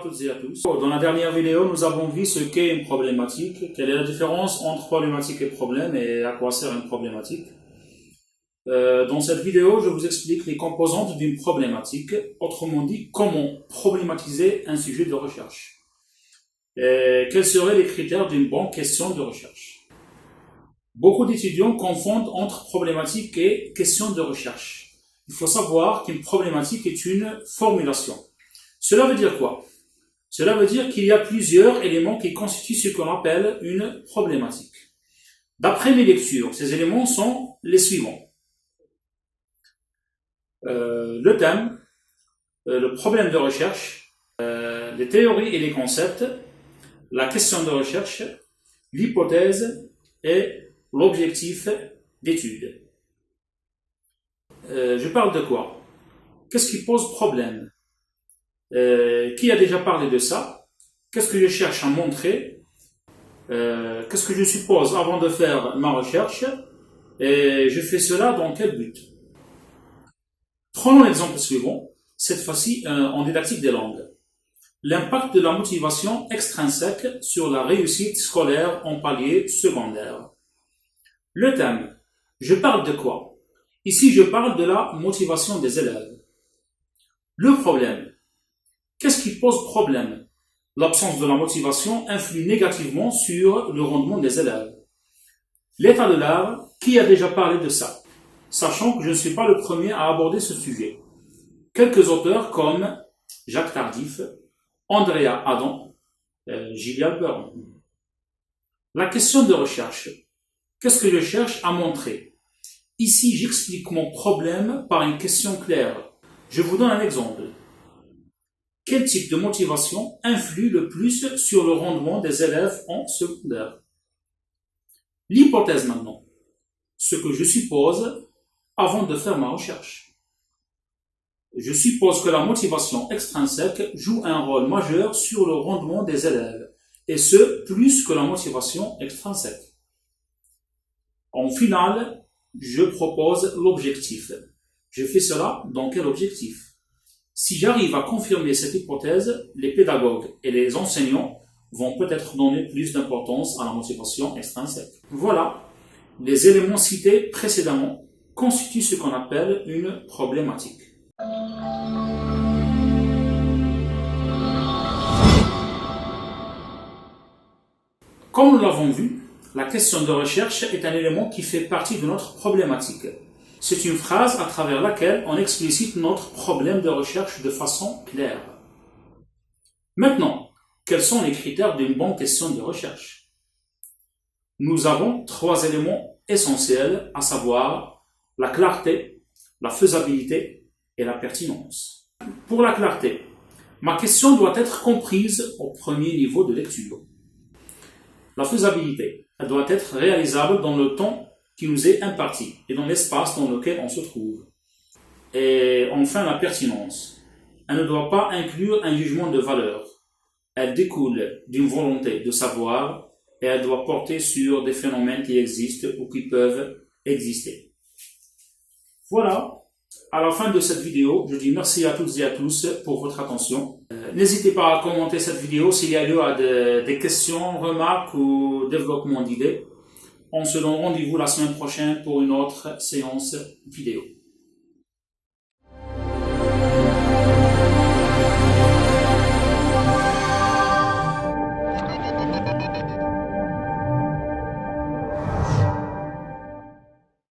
toutes et à tous. Dans la dernière vidéo, nous avons vu ce qu'est une problématique, quelle est la différence entre problématique et problème et à quoi sert une problématique. Dans cette vidéo, je vous explique les composantes d'une problématique, autrement dit, comment problématiser un sujet de recherche. Et quels seraient les critères d'une bonne question de recherche. Beaucoup d'étudiants confondent entre problématique et question de recherche. Il faut savoir qu'une problématique est une formulation. Cela veut dire quoi? Cela veut dire qu'il y a plusieurs éléments qui constituent ce qu'on appelle une problématique. D'après mes lectures, ces éléments sont les suivants. Le thème, le problème de recherche, les théories et les concepts, la question de recherche, l'hypothèse et l'objectif d'étude. Je parle de quoi? Qu'est-ce qui pose problème? Qui a déjà parlé de ça? Qu'est-ce que je cherche à montrer? Qu'est-ce que je suppose avant de faire ma recherche? Et je fais cela dans quel but? Prenons l'exemple suivant, cette fois-ci en didactique des langues. L'impact de la motivation extrinsèque sur la réussite scolaire en palier secondaire. Le thème, je parle de quoi? Ici, je parle de la motivation des élèves. Le problème, qu'est-ce qui pose problème? L'absence de la motivation influe négativement sur le rendement des élèves. L'état de l'art, qui a déjà parlé de ça? Sachant que je ne suis pas le premier à aborder ce sujet. Quelques auteurs comme Jacques Tardif, Andrea Adam, Gillian Byrne. La question de recherche. Qu'est-ce que je cherche à montrer? Ici, j'explique mon problème par une question claire. Je vous donne un exemple. Quel type de motivation influe le plus sur le rendement des élèves en secondaire? L'hypothèse maintenant. Ce que je suppose avant de faire ma recherche. Je suppose que la motivation extrinsèque joue un rôle majeur sur le rendement des élèves, et ce, plus que la motivation extrinsèque. En finale, je propose l'objectif. Je fais cela dans quel objectif? Si j'arrive à confirmer cette hypothèse, les pédagogues et les enseignants vont peut-être donner plus d'importance à la motivation extrinsèque. Voilà, les éléments cités précédemment constituent ce qu'on appelle une problématique. Comme nous l'avons vu, la question de recherche est un élément qui fait partie de notre problématique. C'est une phrase à travers laquelle on explicite notre problème de recherche de façon claire. Maintenant, quels sont les critères d'une bonne question de recherche? Nous avons 3 éléments essentiels, à savoir la clarté, la faisabilité et la pertinence. Pour la clarté, ma question doit être comprise au premier niveau de lecture. La faisabilité, elle doit être réalisable dans le temps qui nous est imparti et dans l'espace dans lequel on se trouve. Et enfin, la pertinence. Elle ne doit pas inclure un jugement de valeur. Elle découle d'une volonté de savoir et elle doit porter sur des phénomènes qui existent ou qui peuvent exister. Voilà. À la fin de cette vidéo, je dis merci à toutes et à tous pour votre attention. N'hésitez pas à commenter cette vidéo s'il y a lieu à des questions, remarques ou développement d'idées. On se donne rendez-vous la semaine prochaine pour une autre séance vidéo.